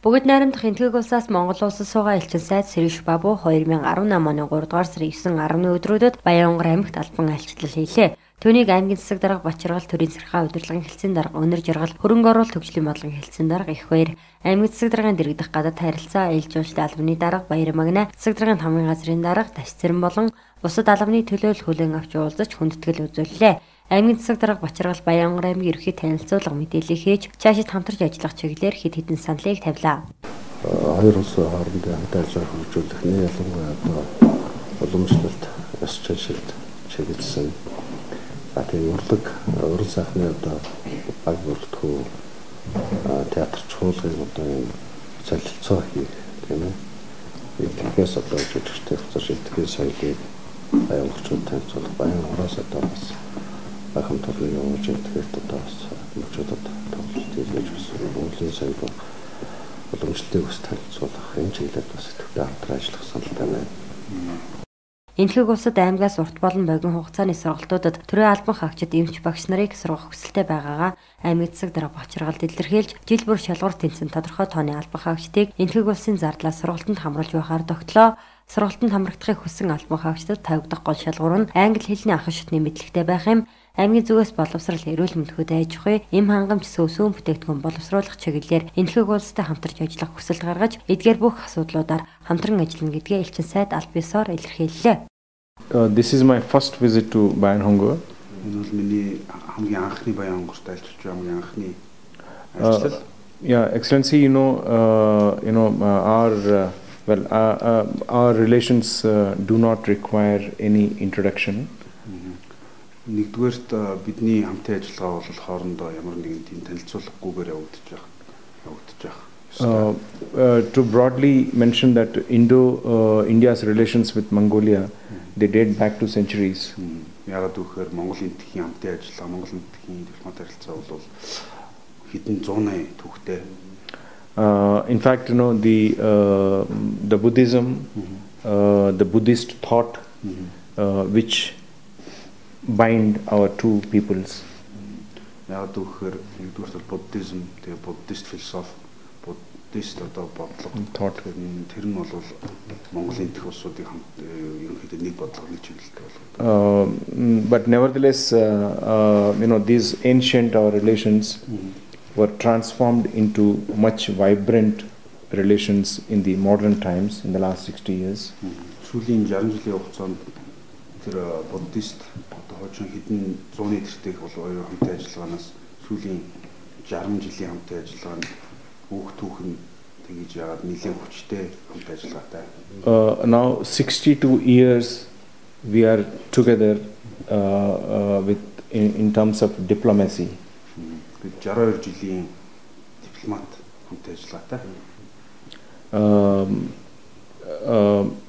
Бүгд найрамдах энтгэг улсаас Монгол улсад суугаа элчин сайд Сэриш Бабу 2018 оны 3 дугаар сарын 9-10 өдрүүдэд Баянгар аймагт албан айлчлал хийлээ. Түүнийг аймгийн засаг дарга Бачиргал төрийн сархаа удирдлагын хэлтсийн дарга Өнөр Жаргал хөрөнгө оруулалт хөгжлийн бодлогын хэлтсийн дарга их баяр аймгийн засаг даргын дэргэдэх гадаад харилцаа ээлж уулт албаны дарга Баяр Магна засаг даргын хамгийн газрын дарга Таш Цэрэн болон бусад албаны төлөөлөл хүлээн авч уулзаж хүндэтгэл үзүүллээ. Аймгийн засаг дарга Бачиргал Баянгар аймгийн ерөнхий танилцуулга мэдээлэл хийж цаашид хамтарч ажиллах чиглэлээр хэд хэдэн саналыг тавилаа. Хоёр улсын хоорондын хамт ажиллагааг хөгжүүлэх нь ялангуяа уламжлалт, ёс заншилд чиглэсэн. Тэгээ уран сайхны баг бүрэлдэхүүн театр чуулгын солилцоо хийх тийм ээ. Эдгээс жүжигчтэй шилтгэл соёлыг баянгчууд танилцуулах баянгураас бас бахан төрлийн явж тэгээд бас мөчөдөд тоглолт хийж Монголын соёл уламжлалтыг бас танилцуулах энэ чиглэлд бас идэвхтэй хамтран ажиллах саналтай байна. Энтгэг улсад аймгаас урт болон богино хугацааны сургалтуудад төрийн албан хаагчид эмч багш нарыг сургах хүсэлтэй байгаагаа аймгийн засаг дарга Бачиргалд илэрхийлж жил бүр шалгуур тэнцэн тодорхой тооны албан хаагчдыг энтгэг улсын зардлаас сургалтанд хамруулж байхаар тогтлоо. Сургалтанд хамрагдахыг хүссэн албан хаагчдад тавигдах гол шалгуур нь англи хэлний анхан шатны мэдлэгтэй байх юм. Аймгийн зүгээс боловсрал, эрүүл мэндийн аж ахуй, эм хангамж сүүн бүтээгдэхүүн боловсруулах чиглэлээр энтгэг улстай хамтарч ажиллах хүсэлт гаргаж, эдгээр бүх асуудлуудаар хамтран ажиллана гэдгээ элчин сайд аль биесээр илэрхийллээ. This is my first visit to Bayanhongor. Энэ бол миний хамгийн анхны Баянгорт айлчилж байгаа хамгийн анхны ажил. Yeah, Excellency, our relations do not require any introduction. Нэгдүгээрт бидний хамтын ажиллагаа бол хоорондоо ямар нэгэн тийм танилцуулгагүйгээр явагдаж байгаа. To broadly mention that India's relations with Mongolia, they date back to centuries. Яагаад гэвэл Монголын энтхийн хамтын ажиллагаа, Монголын энтхийн дипломат харилцаа бол хэдэн зууны түүхтэй. In fact, the Buddhism, the Buddhist thought, which bind our two peoples. Яагаад гэвэл нэгдүгээр Buddhism, тэгээ Buddhist philosophy, Buddhist бодлого thought тэр нь бол Монголын энтх улсуудыг хамт ерөнхийдөө нэг бодлого нэг чиглэлтэй болгодог. But nevertheless, these ancient our relations were transformed into much vibrant relations in the modern times in the last 60 years. Сүүлийн 60 жилийн хугацаанд тэр Buddhist хожим хэдэн зууны тэртех бол хоёр хамтын ажиллагаанаас сүүлийн 60 жилийн хамтын ажиллагаа нь бүх түүхэн тэгж яагаад нэлээд хүчтэй хамтын ажиллагаатай. Now 62 years we are together in terms of diplomacy. 62 жилийн дипломат хамтын ажиллагаатай.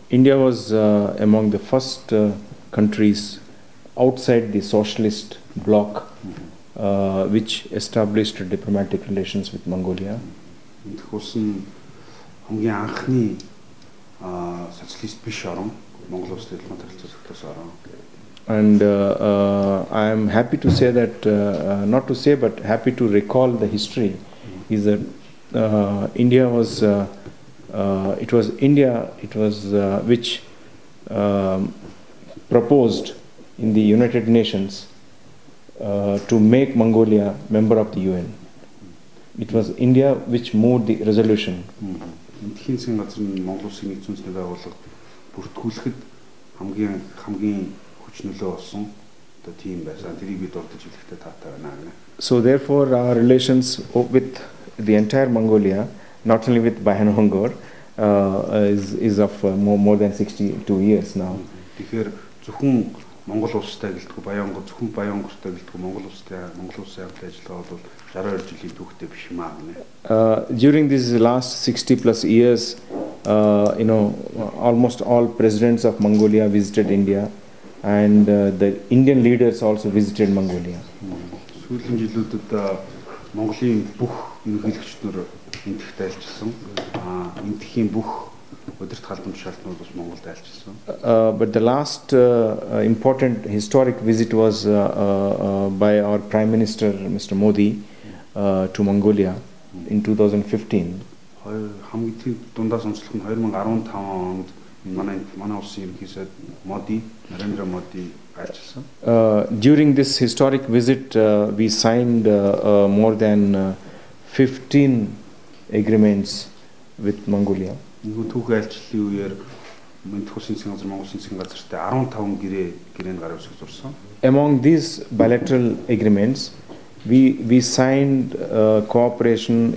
India was among the first countries outside the socialist bloc which established diplomatic relations with Mongolia. Энтхүүсэн хамгийн анхны социалист биш орон Монгол улстай дипломат харилцаалалтаас орон. And I am happy to say that, not to say, but happy to recall the history, is that India was, which proposed in the United Nations to make Mongolia member of the UN. It was India which moved the resolution. Энтхийн засгийн газар нь Монгол улсын нэгдсэн үндэсний байгууллага бүртгүүлэхэд хамгийн хүчнөлөө болсон одоо тийм байсан. Тэрийг бид урдж хэлэхдээ таатай байна гэнэ. So therefore our relations with the entire Mongolia, not only with Bayanhongor, is of more than 62 years now. Тэгэхээр зөвхөн Монгол улстай гэлтгүй зөвхөн Баянгортой гэлтгүй Монгол улсын хамтын ажиллагаа бол 62 жилийн түүхтэй биш юм аа гэнэ. During these last 60 plus years, almost all presidents of Mongolia visited India, and the Indian leaders also visited Mongolia. Сүүлийн жилүүдэд Монголын бүх ерөнхийлөгчнөр энтгэхтэй айлчилсан. Энтхийн бүх удирдах албан тушаалтнууд бас Монголд айлчилсан. But the last important historic visit was by our Prime Minister, Mr. Medee, to Mongolia in 2015. хамгийн тийм дундаас онцлог нь 2015 онд манай улсын ерөнхий сайд Medee, Narendra Medee ажилласан. During this historic visit, we signed more than 15 agreements with Mongolia. Түүх айлчлалын үеэр Мэдхүү Шинцгийн газар, Монгол Шинцгийн газартай 15 гэрээнд гар үсэг зурсан. Among these bilateral agreements, we signed cooperation,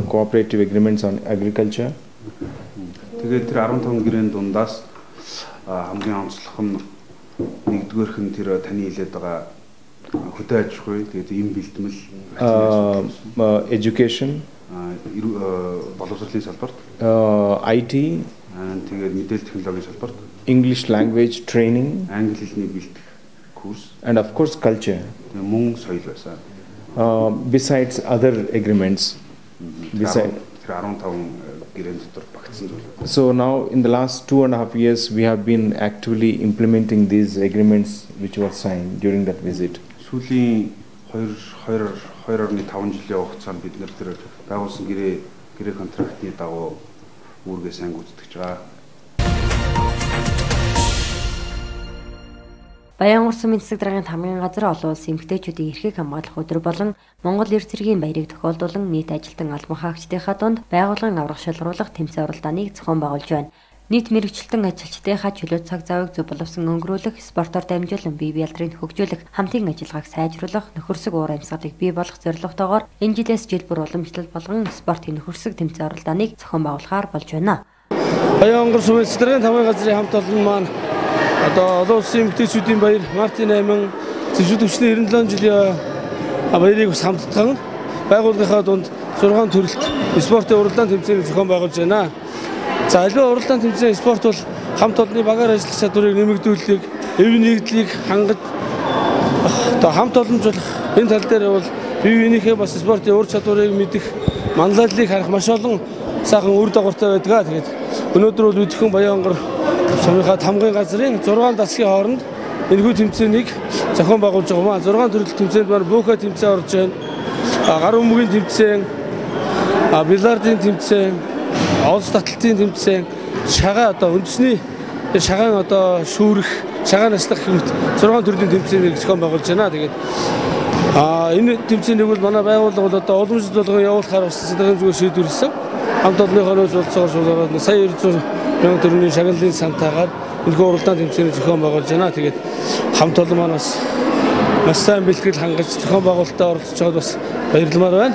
cooperative agreements on agriculture. Тэгээд тэр 15 гэрээнд дундаас хамгийн онцлог нь нэгдүгээрх нь тэр таны хэлээд байгаа хөдөө аж ахуй, тэгээд эм бэлтгэл, education, боловсролын салбарт, IT, тэгээд мэдээлэл технологийн салбарт, English language training, англи хэлний бэлтгэх курс, and of course culture. Мөн соёл байсан. Besides other agreements, тэр 15 гэрээнд дотор багтсан зүйл. So now in the last 2.5 years, we have been actively implementing these agreements which were signed during that visit. Сүүлийн 2.5 жилийн хугацаанд бид нэр тэр байгуулсан гэрээ контрактны дагуу үүргээ сайн гүйцэтгэж байгаа. Баян урсан мэндсэг даргын хамгийн газар олон улсын эмэгтэйчүүдийн эрхийг хамгаалах өдөр болон Монгол Эрх зэргийн баярыг тохиолдуулан нийт ажилтан албан хаагчдынхаа дунд байгууллагын аврах шалгаруулах тэмцээн уралдааныг зохион байгуулж байна. Нийт мэрэгчлэн ажилчдынхаа чөлөө цаг завыг зөв боловсон өнгөрүүлэх, спортоор дамжуулан бие биедрийг хөгжүүлэх, хамтын ажиллагааг сайжруулах, нөхөрсөг уур амьсгалыг бий болгох зорилготойгоор энэ жилээс жил бүр уламжлал болгон спортын нөхөрсөг тэмцээн уралдааныг зохион байгуулахаар болж байна. Баян урсан мэндсэг даргын хамгийн газрын хамт олон маань олон улсын эмэгтэйчүүдийн баяр Мартин 8 зэвсэг төвчний 97 жилийн баярыг бас хамтдаган байгууллагынхаа дунд 6 төрөлт спортын уралдаан тэмцээнийг зохион байгуулж байна. За аливаа уралдаан тэмцээн спорт бол хамт олонны багаар ажиллах чадварыг нэмэгдүүлэх, эв нэгдлийг хангаж хамт олонжуулах энэ тал дээр бол бие биенийхээ бас спортын ур чадварыг мэдэх, манлайллыг харах маш олон сайхан үр дагавартай байдаг. Тэгээд өнөөдөр бол өдөрхөн Баянгар сумынхаа тамгын газрын 6 дасгийн хооронд энэхүү тэмцээнийг зохион байгуулж байгаа маа. 6 төрөл тэмцээнд маань бөөхө тэмцээн орж байна. Гар өмгийн тэмцээн, бильярдын тэмцээн, олс таталтын тэмцээн, шагаа үндэсний шагаан шүүрэх, шагаан наслах хэмэт 6 төрлийн тэмцээнийг зохион байгуулж байна. Тэгээд энэ тэмцээнийг бол манай байгууллага бол уламжлалт болгон явуулахаар бас сэтгэлийн зүгээр шийдвэрлсэн. Хамт олонныхоо нөөц уулзаагаар шуулгаад сая 900,000 төгрөгийн шагналын сантаагаар энэхүү уралдаан тэмцээнийг зохион байгуулж байна. Тэгээд хамт олон маань бас маш сайн бэлтгэл хангаж зохион байгуулалтад оролцож байгаад бас баярламаар байна.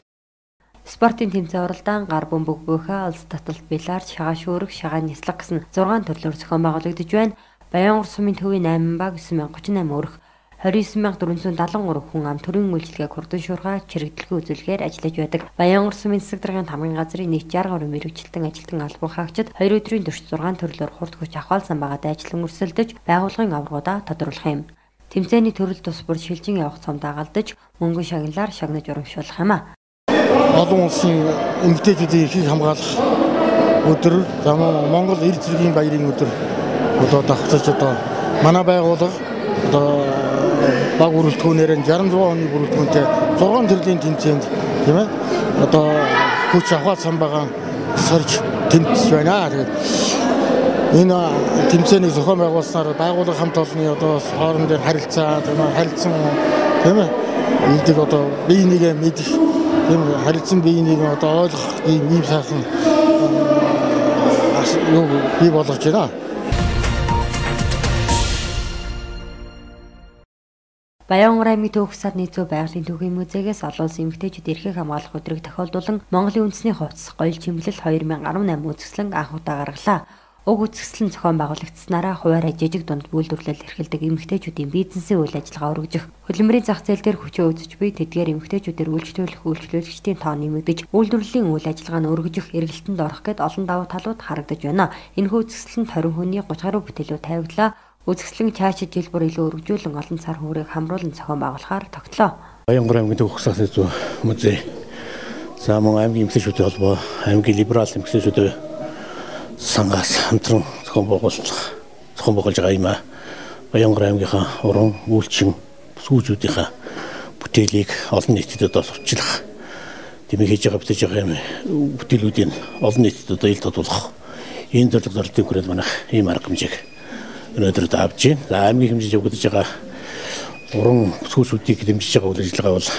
Спортын тэмцээн уралдаан гар бөмбөг бөөхөө, алс таталт, бильярд, шагаа шүүрэх, шагаа няслах гэсэн 6 төрлөөр зохион байгуулагдаж байна. Баян урсан сумын төвийн 8 баг 9,038 өрх 29,473 хүн ам төрийн үйлчилгээг хурдан шуурхай чирэгдэлгүй үзүүлэхээр ажиллаж байдаг. Баян урсан мэндсэг даргын хамгийн газрын нийт 60 гаруй мэрэгчлэн ажилтан албан хаагчид 2 өдрийн турш 6 төрлөөр хурд хүч ахвалсан байгаад ажиллан өрсөлдөж байгууллагын аваргуудаа тодруулах юм. Тэмцээний төрөл тус бүр шилжин явах цом дагалдаж мөнгөн шагналаар шагнаж урамшуулах юм а. Олон улсын эмэгтэйчүүдийн эрхийг хамгаалах өдөр, Монгол Эрх зэргийн баярын өдөр давхцаж манай байгууллага баг бүрэлдэхүүнээр 66 оны бүрэлдэхүүнтэй 6 төрлийн тэмцээнд тийм ээ хүч авахсан байгаа сорж тэмцэж байна. Тэгээд энэ тэмцээнийг зохион байгуулснаар байгууллага хамт олонны хоорондын харилцаа харилцсан тийм ээ энийг биенийгээ мэдэх тийм харилцан биенийг ойлгох ийм сайхан юу бий болгож байна. Баянгар аймгийн Төв хсад нийцүү байгалийн төвийн музейгээс олон улсын эмэгтэйчүүд эрхийг хамгаалах өдрийг тохиолдуулан Монголын үндэсний хувцас гоёл чимэглэл 2018 үзэсгэлэн анх удаа гаргалаа. Уг үзэсгэлэн зохион байгуулагдсанараа хуваарай жижиг дунд үйлдвэрлэл эрхэлдэг эмэгтэйчүүдийн бизнесийн үйл ажиллагаа өргөжих, хөдөлмөрийн зах зээл дээр хүчээ үзэж буй тэдгээр эмэгтэйчүүдээр үйлчлүүлэгчдийн тоо нэмэгдэж, үйлдвэрлэлийн үйл ажиллагаа нь өргөжих, эргэлтэнд орох гэд олон давуу талууд харагдаж байна. Энэхүү үзэсгэлэнд 20 хүний 30 гаруй бүтээлүүд тавигдлаа. Үзэсгэлэн цаашид жил бүр илүү өргөжүүлэн олон сар хүрээг хамруулан зохион байгуулахаар тогтлоо. Баянгар аймгийн Төв хсад нийцүү музей. За мөн аймгийн эмэгтэйчүүдийн холбоо, аймгийн либерал эмэгтэйчүүдийн сангаас хамтран зохион байгуулж байгаа юм а. Баянгар аймгийнхаа уран үйлчин сүүжүүдийнхаа бүтээлийг олон нийтэд сурчлах тэмээ хийж байгаа бүтээж байгаа юм бүтээлүүдийн олон нийтэд одоо ил тодуулах энэ зорилгын хүрээд манайх ийм арга хэмжээг өнөөдөр авч байна. За аймгийн хэмжээж өгдөж байгаа уран бүсгүйчүүдийг дэмжиж байгаа үйл ажиллагаа бол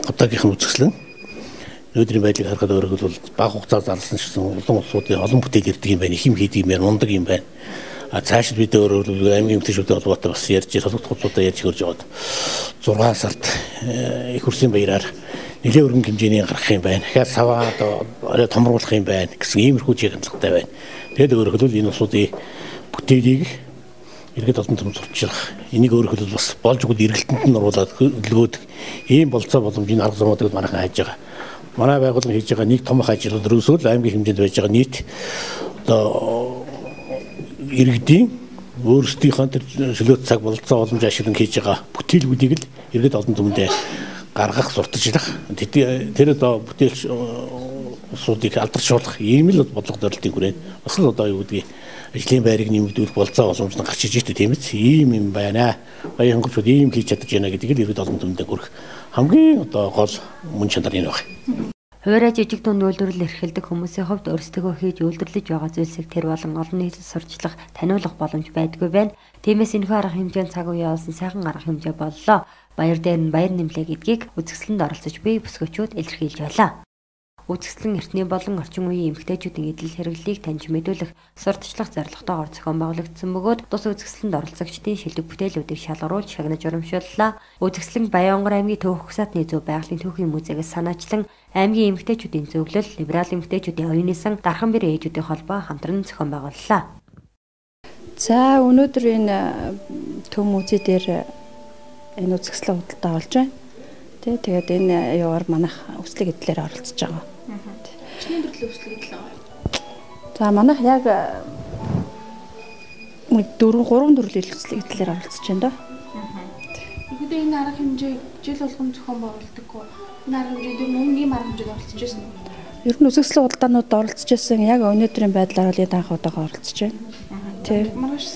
гадаагийнх нь үзэсгэлэн өнөөдрийн байдлыг харахад өөрөөр бол бага хугацаа зарласан гэсэн олон улсуудын олон бүтээл ирдэг юм байна. Их юм хийдэг юм байна, мундаг юм байна. Цаашид бид өөрөөр аймгийн эмэгтэйчүүдийн холбоотой бас ярьж солонгоцуудаа ярьж хөрж яваад 6 сард их хурсын баяраар нэлээд өргөн хэмжээний гарах юм байна. Дахиад саваа орой томруулах юм байна гэсэн иймэрхүү чиглэлтэй байна. Тэгэд өөрөөр хэлбэл энэ улсуудын бүтээлийг иргэд олон түмэнд сурчлах энийг өөрөөр хэлбэл бас болж өгөл эргэлтэнд нь оруулаад хөдөлгөөд ийм болцоо боломжийн арга замуудыг манайхан хайж байгаа. Манай байгууллага хийж байгаа нэг том ажил өрөөсөө аймгийн хэмжээнд байж байгаа нийт одоо иргэдийн өөрсдийнхөө тэр чөлөөт цаг бололцоо боломж ашиглан хийж байгаа бүтээлүүдийг л иргэд олон түмэнд гаргах, сурталчлах тэр одоо бүтээлч улсуудыг алдаршуулах ийм л бодлого зорилтын хүрээнд бас л одоо юу гэдгийг ажлын байрыг нэмэгдүүлэх болцоо боломж нь гарч иж ирдэг тийм ээ. Ийм юм байна. Баян хангалтууд ийм хийж чадж байна гэдгийг л иргэд олон түмэнд хүрэх хамгийн одоо гол мөн чанар энэ байна. Хуваараа жижиг дунд үйлдвэрлэл эрхэлдэг хүмүүсийн хувьд өөрсдөө хийж үйлдвэрлэж байгаа зүйлсийг тэр болон олон нийтэд сурчлах, таниулах боломж байдгүй байна. Тиймээс энэхүү арга хэмжээнд цаг үе явуулсан сайхан арга хэмжээ боллоо. Баяр дээр нь баяр нэмлээ гэдгийг үзэсгэлэнд оролцож бие бүсгүүчүүд илэрхийлж байлаа. Үзэсгэлэн эртний болон орчин үеийн эмэгтэйчүүдийн эдэл хэрэглийг таньж мэдүүлэх, сурталчлах зорилготойгоор зохион байгуулагдсан бөгөөд тус үзэсгэлэнд оролцогчдын шилдэг бүтээлүүдийг шалгаруулж шагнаж урамшууллаа. Үзэсгэлэн Баянгор аймгийн Төвөх Хсаатны зөв байгалийн түүхийн музейгээс санаачлан аймгийн эмэгтэйчүүдийн зөвлөл, либерал эмэгтэйчүүдийн оюуны сан, дархан бэр ээжүүдийн холбоо хамтран зохион байгууллаа. За өнөөдөр энэ төв музей дээр энэ үзэсгэлэн худалдаа болж байна. Тэгээд энэ яваар манайх өслөг эдлээр оролцож байгаа. Чиний төрлөө өслөг эдэл байгаа. За манайх яг 3 төрлийн өслөг эдлээр оролцож байна доо. Ихэдээ энэ арга хэмжээ жил болгон зохион байгуулдаг. Энэ арга хэмжээнд өмнө ийм арга хэмжээд оролцож байсан уу? Ер нь үзэсгэлэн худалдаанууд оролцож байсан. Яг өнөөдрийн байдлаар бол энэ анх удаага оролцож байна. Маргааш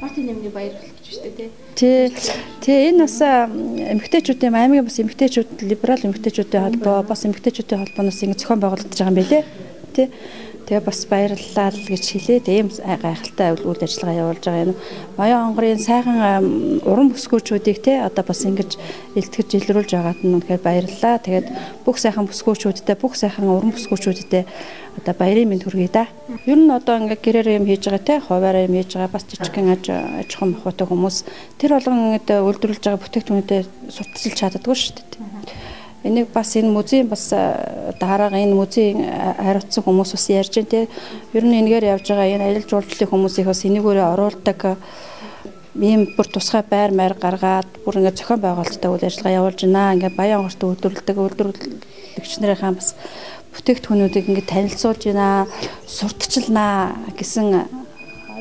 Мартин нэмний баяр болгож штэ тий. Тэгээ энэ бас эмэгтэйчүүдийн аймгийн бас эмэгтэйчүүд либерал эмэгтэйчүүдийн холбоо бас эмэгтэйчүүдийн холбооноос ингэ зохион байгуулагдаж байгаа юм билэ. Тий. Тэгээ бас баярлалаа л гэж хэлээд ийм гайхалтай үйл ажиллагаа явуулж байгаа юм. Баян хонгорын сайхан уран бүсгүүчүүдийг тий одоо бас ингэж илтгэж илрүүлж байгаад нь үнэхээр баярлалаа. Тэгээд бүх сайхан бүсгүүчүүдтэй бүх сайхан уран бүсгүүчүүдтэй одоо баярын мэнд хүргэе да. Ер нь одоо ингээ гэрээр юм хийж байгаа тий хуваараа юм хийж байгаа бас жижигхэн аж ахуйн мохотой хүмүүс тэр болгон ингээ үйлдвэрлэж байгаа бүтээгдэхүүнүүдэд сурталчилж чаддаггүй шүү дээ. Энийг бас энэ музейн бас дараага энэ музейн хариуцсан хүмүүс бас ярьж байна те. Ер нь энэгээр явж байгаа энэ аялал жуулчлалын хүмүүсийг бас энийгээрээ оруулдаг ийм бүр тусгай байр маяг гаргаад бүр ингээд зохион байгуулалттай үйл ажиллагаа явуулж байна. Ингээд Баян хонгорт үйлдвэрлэгч нарынхаа бас бүтээгдэхүүнүүдийг ингээд танилцуулж байна, сурталчилнаа гэсэн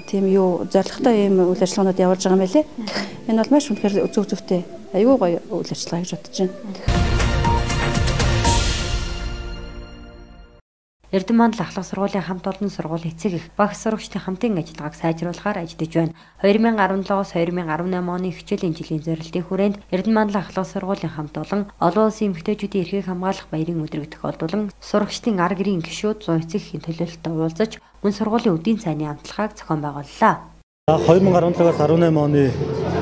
тийм юу зорилготой ийм үйл ажиллагаанууд явуулж байгаа юм байлээ. Энэ бол маш үнэхээр зөв зөвтэй аюу гоё үйл ажиллагаа гэж бодож байна. Эрдэнэ мандал ахлах сургуулийн хамт олон сургуулийн эцэг их багш сурагчдын хамтын ажиллагааг сайжруулахаар ажиллаж байна. 2017-оос 2018 оны хичээлийн жилийн зорилтын хүрээнд Эрдэнэ мандал ахлах сургуулийн хамт олон улсын эмэгтэйчүүдийн эрхийг хамгаалах баярын өдрийг тохиолдуулан сурагчдын ар гэрийн гишүүд 100 эцэг эхийн төлөөлөлтөд уулзаж мөн сургуулийн үдийн цайны амтлагааг зохион байгууллаа. 2017-оос 18 оны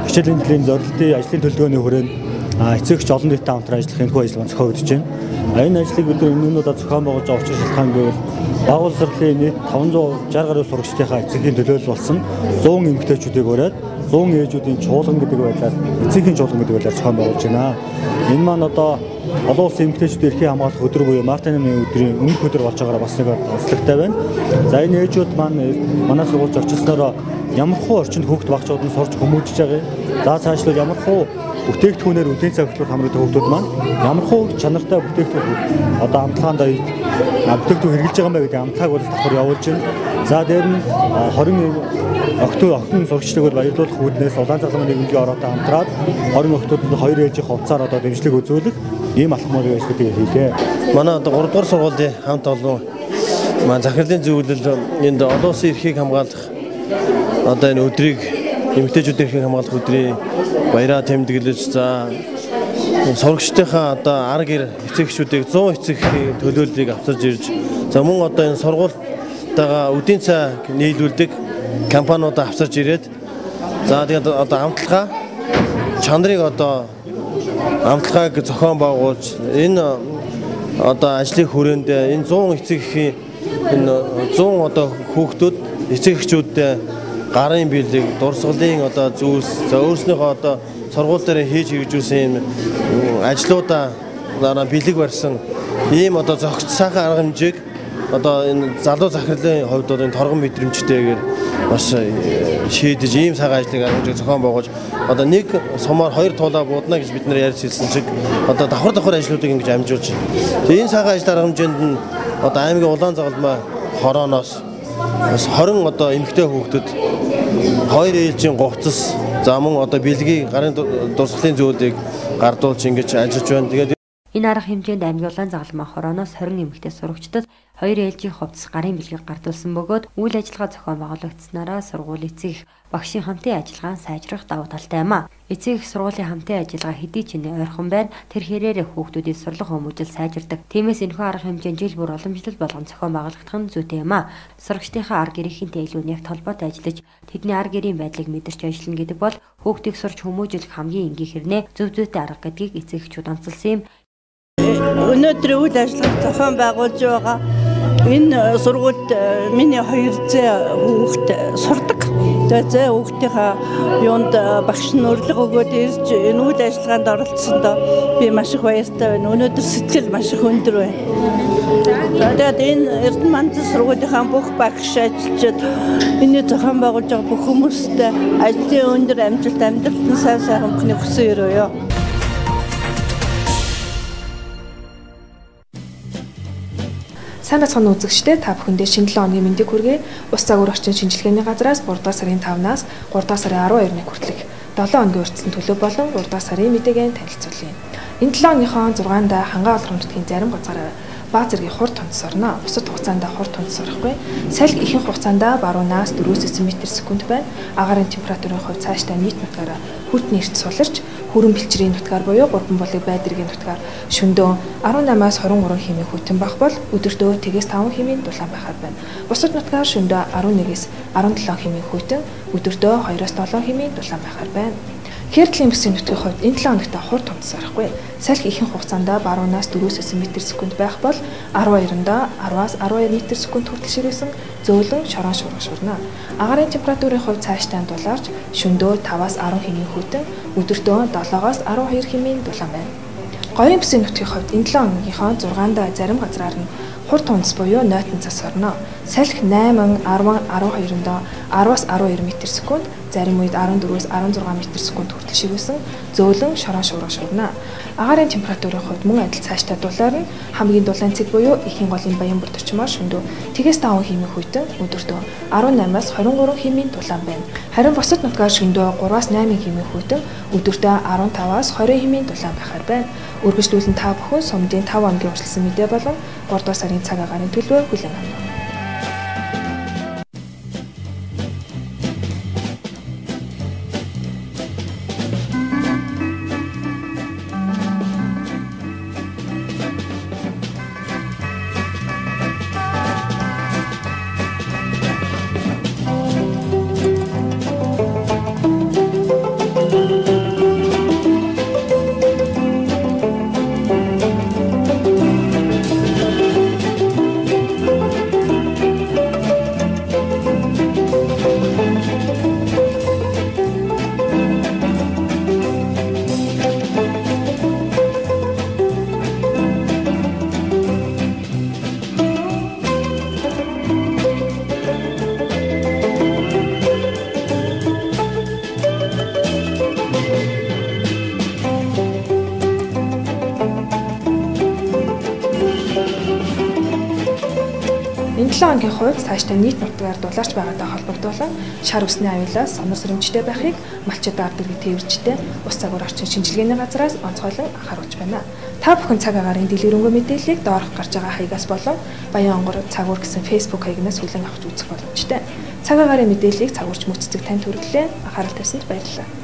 хичээлийн жилийн зорилтын ажлын төлөвлөгөөний хүрээнд эцэгч олон нийтэд хамтран ажиллах энэхүү ажиллагаа зохиогдож байна. Энэ ажлыг бид өнөөдөр зохион байгуулж байгаа учир шалтгаан гэвэл байгууллагын нийт 560 гаруй сурагчдынхаа эцгийн төлөөлөл болсон 100 эмэгтэйчүүдийг ураад 100 ээжүүдийн чуулган гэдэг байдлаар эцгийн чуулган гэдэг байдлаар зохион байгуулж байна. Энэ маань одоо олон улсын эмэгтэйчүүдийн эрхийг хамгаалах өдөр буюу Мартин нэмийн өдрийн өмнөх өдөр болж байгаагаар бас нэг онцлогтой байна. За энэ ээжүүд маань манай сургуульд очилсноор ямархуу орчинд хүүхд багчууд нь сурч хүмүүжж байгаа. За цаашлбал ямархуу бүтээгдэхүүнээр үдийн цаг хөтлөх хамрын хүүхдүүд маань ямархуу чанартай бүтээгдэхүүн одоо амтлагаанд бүтээгдэхүүн хэрэгжилж байгаа юм байна гэдэг амтлагыг бол давхар явуулж байна. За дээр нь 20 охин сурагчдыг бол баярлуулах үүднээс улаан цаглагын нэгэнгийн ороотой хамтраад 20 охтуудад 2 ээжийн хувцаар одоо дэмжлэг үзүүлэх ийм алхмын ажлуудыг хийлээ. Манай одоо 3 дугаар сургуулийн хамт олон маань захирлын зөвлөл энд олон улсын эрхийг хамгаалах одоо энэ өдрийг эмэгтэйчүүдийн эрхийг хамгаалах өдрийн баяраа тэмдэглэж за сурагчдынхаа одоо арга гэр эцэгчүүдийг 100 эцэгхийн төлөөллийг авчирж ирж за мөн одоо энэ сургуультайгаа үдийн цай нийлүүлдэг компаниудаа авчирж ирээд за тэгээд одоо амтлагаа чанарыг одоо амтлагааг зохион байгуулж энэ одоо ажлын хүрээнд энэ 100 эцэгхийн энэ 100 одоо хүүхдүүд эцэгчүүдтэй гарын биелэг дурсгалын одоо зүйлс за өөрснийхөө одоо сургууль дээр хийж хэрэгжүүлсэн ажлуудаа дараа бэлэг барьсан ийм одоо зохицсон сайхан арга хэмжээг одоо энэ залуу захирлын хувьд бол энэ торгон мэдрэмжтэйгээр бас шийдэж ийм сайхан ажлыг арга зохион байгуулж одоо нэг сумаар хоёр туулаа буудна гэж бид нэр ярьж хэлсэн чиг одоо давхар ажлуудыг ингэж амжуулж энэ сайхан ажил арга хэмжээнд нь одоо аймгийн улаан загалмай хорооноос бас 20 одоо эмэгтэй хүүхдүүд хоёр ээлжийн говцос за мөн одоо бэлгийн гарын дурсгалын зүйлийг гардуулж ингэж ажиллаж байна. Тэгээд энэ арга хэмжээнд аймгийн улаан загалмай хорооноос 20 эмэгтэй сурагчдад хоёр ээлжийн хувцас гарын бэлгийг гардуулсан бөгөөд үйл ажиллагаа зохион байгуулагдсанараа сургууль эцэг багшийн хамтын ажиллагаа сайжрах давуу талтай юм а. Эцэг их сургуулийн хамтын ажиллагаа хэдий ч ойрхон байна. Тэр хэрээр хүүхдүүдийн сурлага хүмүүжил сайжирдаг. Тиймээс энэхүү арга хэмжээнд жил бүр уламжлал болгон зохион байгуулагдах нь зүйтэй юм а. Сурагчдынхаа арга гэрийнхэнтэй илүү нэгт холбоотой ажиллаж тэдний арга гэрийн байдлыг мэдэрч ажиллана гэдэг бол хүүхдийг сурч хүмүүжүүлэх хамгийн энгийн хэрнээ зөв зүйтэй арга гэдгийг эцэгчүүд онцолсон юм. Өнөөдөр үйл ажиллагааг зохион байгуулж байгаа энэ сургуульд миний 200 хүүхэд сурдаг. Тэгээд хүүхдийнхаа юунд багш нь урилга өгөөд ирж энэ үйл ажиллагаанд оролцсондоо би маш их баяртай байна. Өнөөдөр сэтгэл маш их өндөр байна. Тэгээд энэ Эрдэнэ манзан сургуулийнхаа бүх багш ажилчид энэ зохион байгуулж байгаа бүх хүмүүстээ ажлын өндөр амжилт амьдралд нь сайн сайхан бүхний хүсэн өрөөё. Сайн бацхан үзэгчдээ та бүхэндээ шинэ 7 өдрийн мэндийг хүргэе. Ус цагуур орчин шинжилгээний газраас 3 дугаар сарын 5-наас 3 дугаар сарын 12-ны хүртэлх 7 хоногийн урьдчилан төлөв болон 3 дугаар сарын мэдээгээ танилцуулъя. Энэ 7 өдрийнхөө 6-нд хангаа олрон нутгийн зарим газар баг зэргийн хурд тунц орно. Бусад хугацаанд хурд тунц орохгүй. Салхи ихэнх хугацаанд баруунаас 4-9 м/сек байна. Агаарын температурын хувь цаашдаа нийт нутгаар хүйтний эрт суларч хүрэн бэлчрийн нутгаар буюу 3 болыг байдргийн нутгаар шөндөө 18-аас 23 хэмээн хүйтэн байх бол өдөртөө 3-5 хэмээн дулаан байхаар байна. Бусад нутгаар шөндөө 11-ээс 17 хэмээн хүйтэн өдөртөө 2-7 хэмээн дулаан байхаар байна. Хэрдлийн бүсийн нутгийн хувьд энэ 7 хоногт хурд тунц орохгүй. Салхи ихэнх хугацаанд баруунаас 4-9 м/сек байх бол 12-нд 10-аас 12 м/сек хүртэл ширээсэн зөөлөн шорон шуурна. Агаарын температурын хувь цаашдаа дулаарч шөндөө 5-аас 10 хэмээн хүйтэн өдөртөө 7-аас 12 хэмээн дулаан байна. Гоёрын бүсийн нутгийн хувьд энэ 7 хоногийнхоо 6-нд зарим газраар нь хурд тунц буюу нойтон цас орно. Салхи 8, 10, 12-нд 10-аас 12 м/сек, зарим үед 14-ээс 16 м/сек хүртэл ширээсэн зөөлөн шорон шуурна. Агаарын температурын хувьд мөн адил цаашдаа дулаар нь хамгийн дулаан цэг буюу эхийн голын баян бүрд орчмоор шөндөө 5-5 хэмээн хүйтэн өдөртөө 18-аас 23 хэмээн дулаан байна. Харин бусад нутгаар шөндөө 3-аас 8 хэмээн хүйтэн өдөртөө 15-аас 20 хэмээн дулаан байхаар байна. Үргэлжлүүлэн та бүхэн сумдын 5 хоногийн урьдчилсан мэдээ болон 3 дугаар сарын цаг агаарын төлөвөө хүлээн авна. Энэ 7 хоногийн хувьд цаашдаа нийт нутгаар дулаарч байгаатай холбогдуулан шар усны аюулаас сонор сэрэмжтэй байхыг малчид арддаг тээвэрчтэй ус цагуур орчин шинжилгээний газраас онцгойлон анхааруулж байна. Та бүхэн цаг агаарын дэлгэрэнгүй мэдээллийг доорх гарч байгаа хаягаас болон Баян онгор цагуур гэсэн Facebook хаягнаас хүлээн авч үзэх боломжтой. Цаг агаарын мэдээллийг цагуурч мөццөг танд хүргэлээ. Анхаарал тавьсанд баярлалаа.